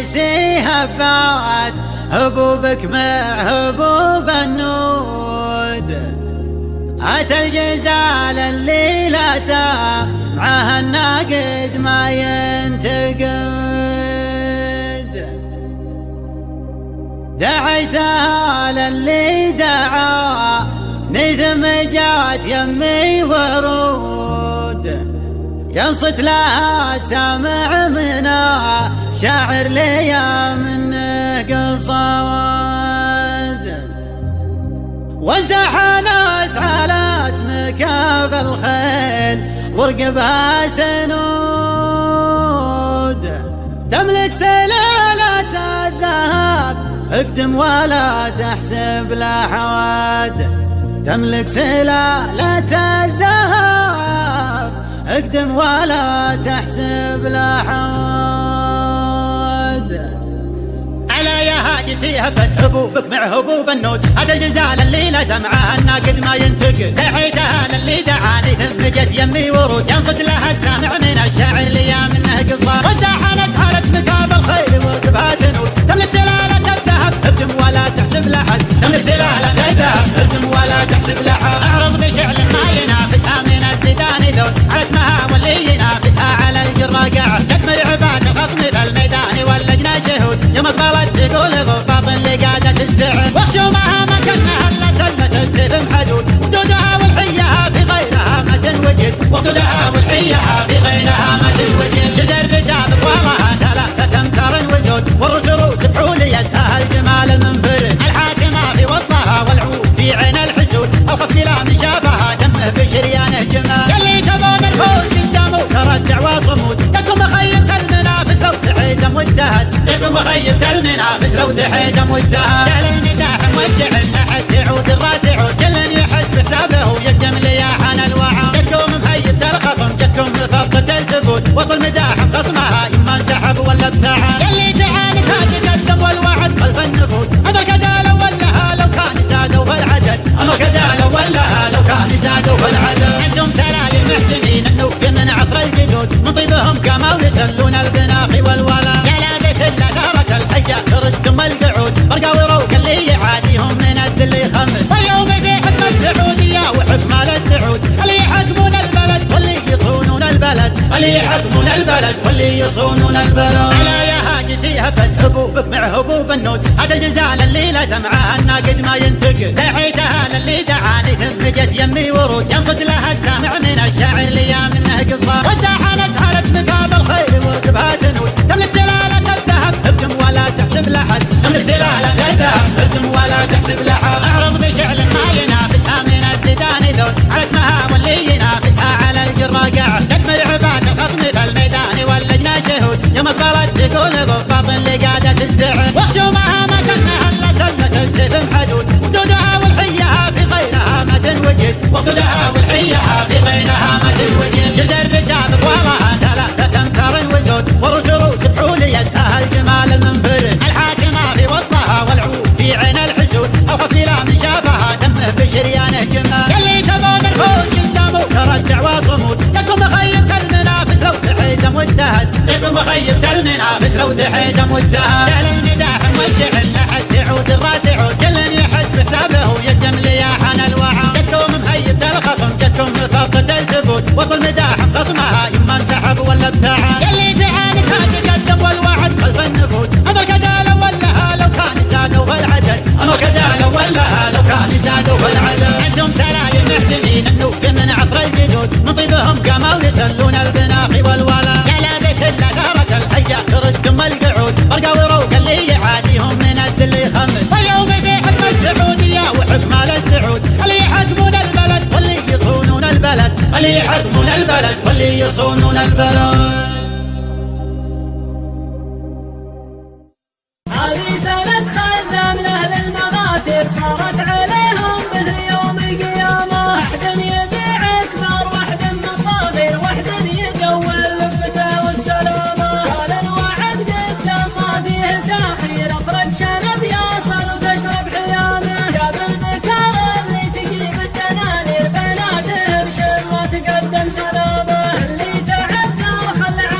عاجزي هبات هبوبك مع هبوب النود. أتى الجزال اللي لا سامعه الناقد ما ينتقد. دعيتها للي دعاني ثم جات يمي ورود. ينصت لها سامع من الشاعر ليا منه قصواد. وانت حناس على اسمك بالخيل ورقبها سنود. تملك سلالة الذهب اقدم ولا تحسب لحواد. تملك سلالة الذهب اقدم ولا تحسب لحواد. على يا هاجسي هبت هبوبك مع هبوب النود. هذا الجزال اللي لا سمعه الناقد ما ينتقد. دعيتها للي دعاني ثم جت يمي ورود. ينصت لها السامع من الشاعر ليا منه قصار. وانت حنس على اسمك بالخيل وركبها سنود. تملك سلالة الذهب اقدم ولا تحسب لحد. تملك سلالة الذهب اقدم ولا تحسب لحد. اعرض بشعل ما ينافسها من الديدان ذول. على اسمها واللي ينافسها على الجرة قاعد. تكمل عباد الخصم في الميدان واللجنة شهود. يوم اقبلت تقول ضباط اللي قاعدة تستعد. وخشومها ما كانها الا سلمة السيف محدود. وقدودها والحيها في غيرها ما تنوجد. وقدودها والحيها في غيرها ما تنوجد. جدر رجابك وراها 3 أمتار وزود. والرسروس بحوليتها الجمال المنفرد. الحاكمة في وسطها والعود في عين الحسود. الخصم لا من شافها دمه بشريانه جمال. اللي تبون الفوز قدامه ترى الدعوة صمود. لكم خيبت المنافس لو تحيزم واجتهد. لكم خيبت المنافس لو تحيزم واجتهد. على المداح والشعر احد يعود الراس يعود. كل يحس بحسابه ويقدم لياحان الوعى. جتكم مهيبت الخصم جتكم مفضل الزبود. وصل مداح خصمها اما انسحب ولا ابتعد. اللي تعاني تقدم والوعد خلف النفوذ. اما الغزاله ولها لو كان زادوا بالعدد. اما الغزاله ولها لو كان زادوا بالعدد. عندهم سلالم محتمين النوك من عصر الجدود. من طيبهم كما يتلون البناخ والولا. يا لا بيت الا ثارة الحية تردهم القعود. برقاوي روك اللي يعاديهم من الذل يخمس. واليوم في حكم السعودية وحكم السعود. اللي يحكمون البلد واللي يصونون البلد. اللي يحكمون البلد واللي يصونون البلد. على يا هاجسي هبت هبوبك مع هبوب النود. هذا الجزال اللي لا سمعه الناقد ما ينتقد. دعيتها للي دعاني ثم جت يمي ورود. ينصت لها السامع من الشاعر ليا منه قصار. وانت حنس على اسمك بالخيل وركبها سنود. تملك سلالة الذهب اقدم ولا تحسب لحد. تملك سلالة الذهب اقدم ولا تحسب لحد. اعرض بشعل ما ينافسها من الديدان ذول. على اسمها واللي ينافسها على الجرة قاعد. تكمل عباد الخصم في الميدان واللجنة شهود. يوم اقبلت تقول ضباط اللي قاعدة تستعد. وخشومها ما كانها الا سلمة السيف محدود. وقدودها والحيها في غيرها ما تنوجد. وقدودها والحيها في غيرها ما تنوجد. جدر رجابك وراها 3 أمتار وزود. والرسروس بحوليتها الجمال المنفرد. الحاكمة في وسطها والعود في عين الحسود. الخصم لا من شافها دمه بشريانه جمال. اللي تبون الفوز قدامه ترى الدعوة صمود. لكم خيبت المنافس لو تحيزم واجتهد. لكم خيبت المنافس لو تحيزم واجتهد. على المداح والشعر احد يعود الراس يعود. كل يحس بحسابه ويقدم لياحان الوعى. جتكم مهيبت الخصم جتكم مفضل الزبود. وصل مداح خصمها اما انسحب ولا ابتعد. اللي تعاني تقدم والوعد خلف النفوذ. اما الغزاله ولها لو كان زادوا بالعدد. اما الغزاله ولها لو كان زادوا بالعدد. عندهم سلالم محتمين النوك من عصر الجدود. من طيبهم كما يتلون البناخ والولا. يا لا بيت الا ثارة الحية تردهم القعود. برقاوي روك اللي يعاديهم من الذل يخمس. واليوم في حكم السعودية وحكم السعود. اللي يحكمون البلد واللي يصونون البلد. اللي يحكمون البلد واللي يصونون البلد. هذه سنة خزام لأهل المغاتب صارت عليهم به يوم القيامة. واحد يبيع أكبر واحد مصابر واحد يجول لفته والسلامة. قال الوعد قدام ما فيه تأخير. افرد شنب يصل وتشرب حيامه. جاب البكار اللي تجيب الدنانير. بناته بشر وتقدم سلامه. اللي تعذر خل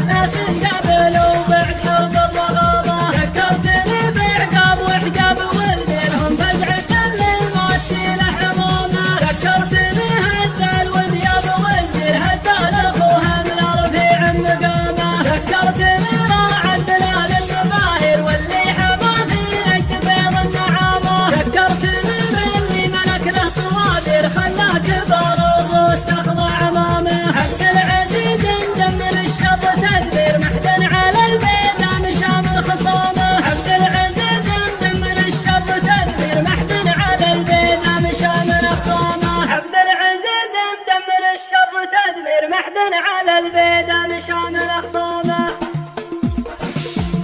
المشاهير ناس قبلوا بعد حرب الرغابة ذكرتني بعقاب وحجاب ولدينهم فزعة للموت شيله حمامة ذكرتني هدى الودياب والدير هدى لأخوها من رفيع مقامة ذكرتني راعى الدلال المباهر واللي حما في نجد بيض النعامة ذكرتني باللي ملك له صوابر خلاه كبار الروس تخضع أمامه عبد العزيز مدمر الشر تدبير محزن على البيضة مشامل خصامه عبد العزيز مدمر الشر تدبير محزن على البيضة مشامل خصامه عبد العزيز مدمر الشر تدبير محزن على البيضة مشامل خصامه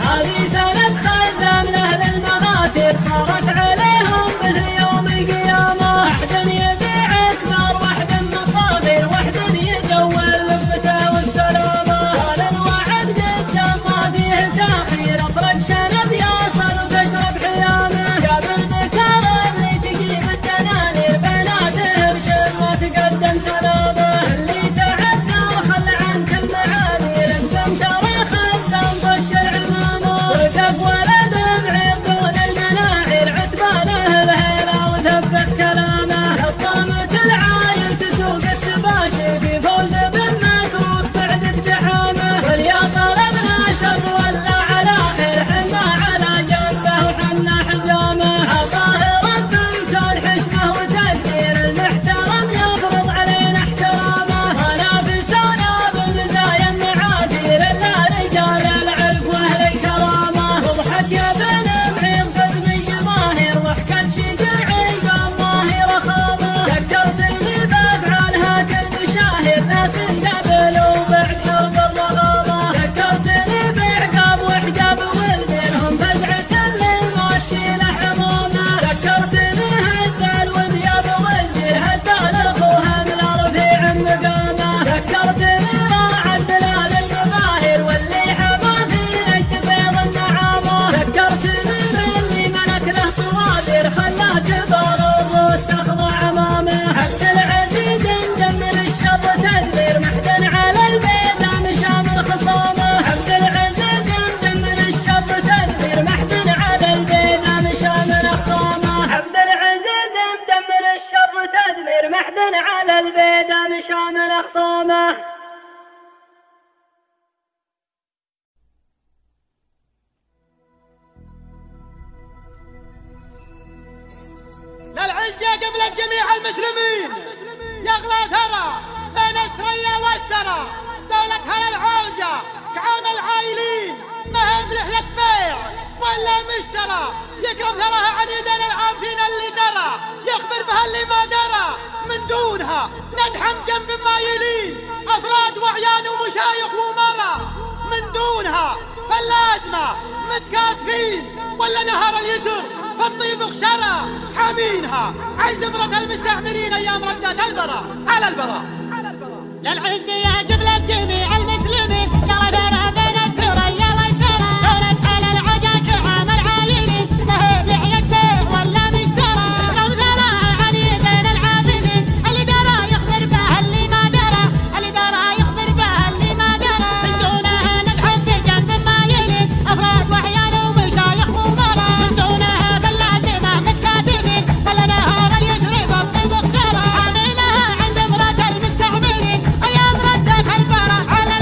هذه سنة خزام لأهل المغاتر صارت عليهم مثل يوم القيامة وحد يبيع أكبر وحد مصابر وحد يجول لفته والسلامة قال الوعد قدام ما فيه تأخير اطرق شنب يصل وتشرب حيامه جاب الذكر اللي تجيب الدنانير بناته بشر وتقدم سلامه اللي تعذر خل عنك المعاذير انتم ترى خزام طش العمامة وقف ولد بعيد دون المناعير عتبانه الهيلة وثبت كلامه حطامة العايل تسوق التباشي في فوز بالمتروك بعد اقتحامه واليا طلبنا شر ولا على خير حنا على جنبه وحنا حزامه عطاه رب الكون حشمه وتدبير المحترم يفرض علينا احترامه ونافسونا بالمزايا المعاذير الا رجال العرف واهل الكرامه وضحك يا بن معيض قد من جماهير ضحكت شجاعي قام ظاهر خامه ذكرت اللي بافعالها كالمشاهير ناس قبلوا بعد حرب الرغابه ذكرتني بعقاب وحجاب ولدينهم فزعة للموت شيله حمامه ذكرتني هدى الودياب والدير هدى لأخوها من رفيع مقامه ذكرتني راعى الدلال المباهر واللي حما في نجد بيض النعامة ذكرتني باللي ملك له صوابر خلاه كبار الروس تخضع أمامه عبد العزيز مدمر الشر تدبير محزن على البيضة مشامل خصامه عبد العزيز مدمر الشر تدبير محزن على البيضة مشامل خصامه عبد العزيز مدمر الشر تدبير محزن على البيضة مشامل خصامه للعزة قبل جميع المسلمين يغلى ثرى بين الثريا والثرى دولتها للعوجة كعام العايلين ما هي برحلة بيع ولا مشترى يكرم ثراها عن يدين العابدين اللي درى يخبر بها اللي ما درى من دونها ندحم جنب مايلين أفراد وعيان ومشايخ ومرى من دونها فاللازمة متكاتفين ولا نهر اليسر فالطيب خشرة حامينها عن زمرة المستعمرين أيام ردات البراء على البراء للعزية قبل جميع المسلمين يلا ثرى بين الثريا والثرى دولت على العجا كعام العايلين ما هي لحية بيع ولا مشترى يكرم ثراها عن يدين العابدين اللي درى يخبر به اللي ما درى اللي درى يخبر به اللي ما درى من دونها ندحم بجنب مايلين أفراد وعيان ومشايخ ومرى من دونها باللازمة متكاتفين ولا نهار اليسر فالطيب خسرة حاملها عند امرأة المستعمرين أيام ردت البراء على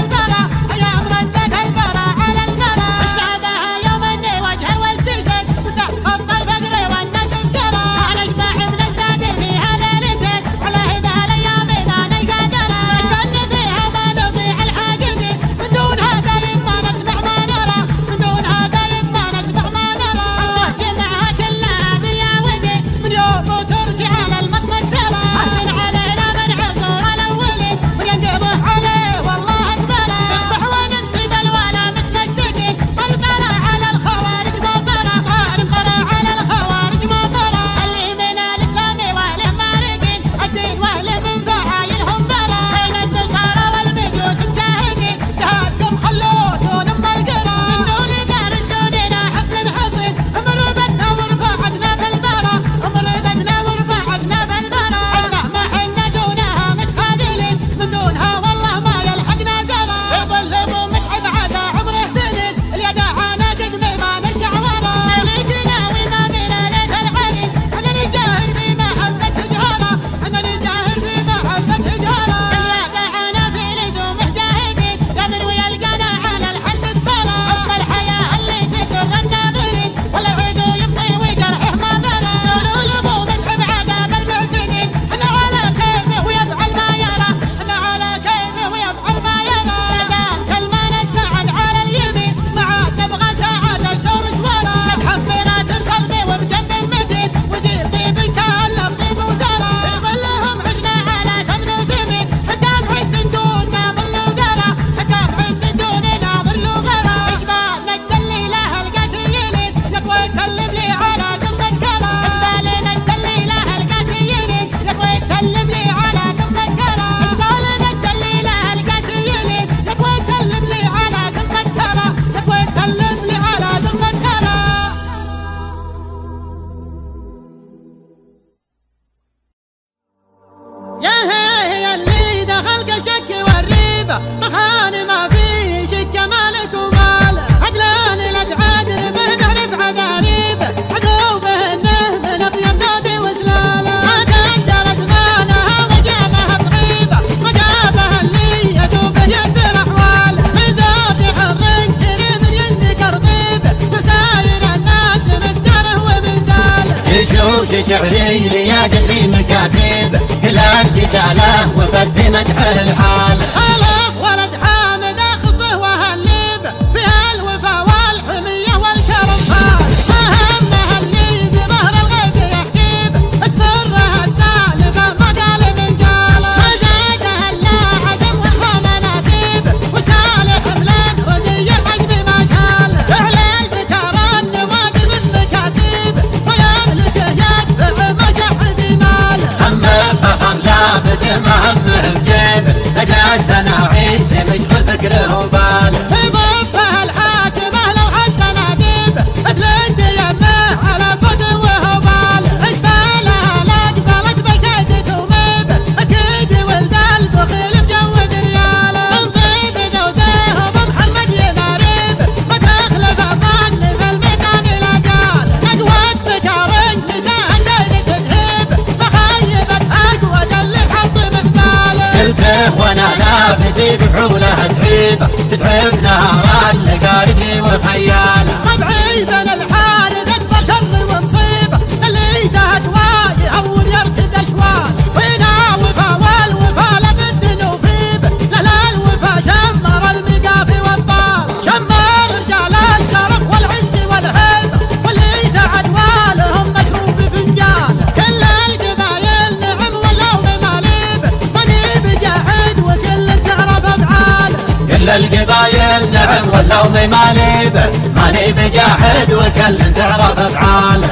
شعري ليا جدري مكاتب كل الرجاله وفد بمدح الحال. الف ولد حامد اخصه وهالليب فيها الوفا والحميه والكرم فال. اهمها اللي بظهر الغيب يحكيب تفرها السالفه ما قال من قال. مزاجها اللاعب وخا مناكيب وسالح بلاد ردي العجب ما شال. على البكار النوادي من مكاسيب ويملكه يدفع مشحذ مال. همه فخم لابد ما همه بجيب لقى سناعي مشغول فكره وبال. يضيفها الحاكمه لو حتى ناديب تلد يمه على صدر وهبال. اشتالها لاقبلت بكيد توميب اكيد ولد البخيل مجود رياله. نصيب جوده بمحمد يناريب ما تخلف الظن في الميدان الاجال. اقوى بكار النساء الليل تذهب فخيبت اقوى اللي حط مثقاله. كلته وانا لابدي بفعوله تعيب تتعب نهار اللقاري وخياله. طبعيدا الحارث اكبر شر ومصيبه اللي تهت واجه اول يركض اشوال. وينا وفا والوفا لابد نوفيب لا الوفا شمر المقافي والطال. شمر رجال الشرف والعز والهيبه واللي تهت والهم مشروب فنجال. كل القبايل نعم ولو بماليب ماني بجاحد وكل تعرف افعاله. كل القبايل نعم ولو بماليب ماني بجاحد وكل تعرف افعاله.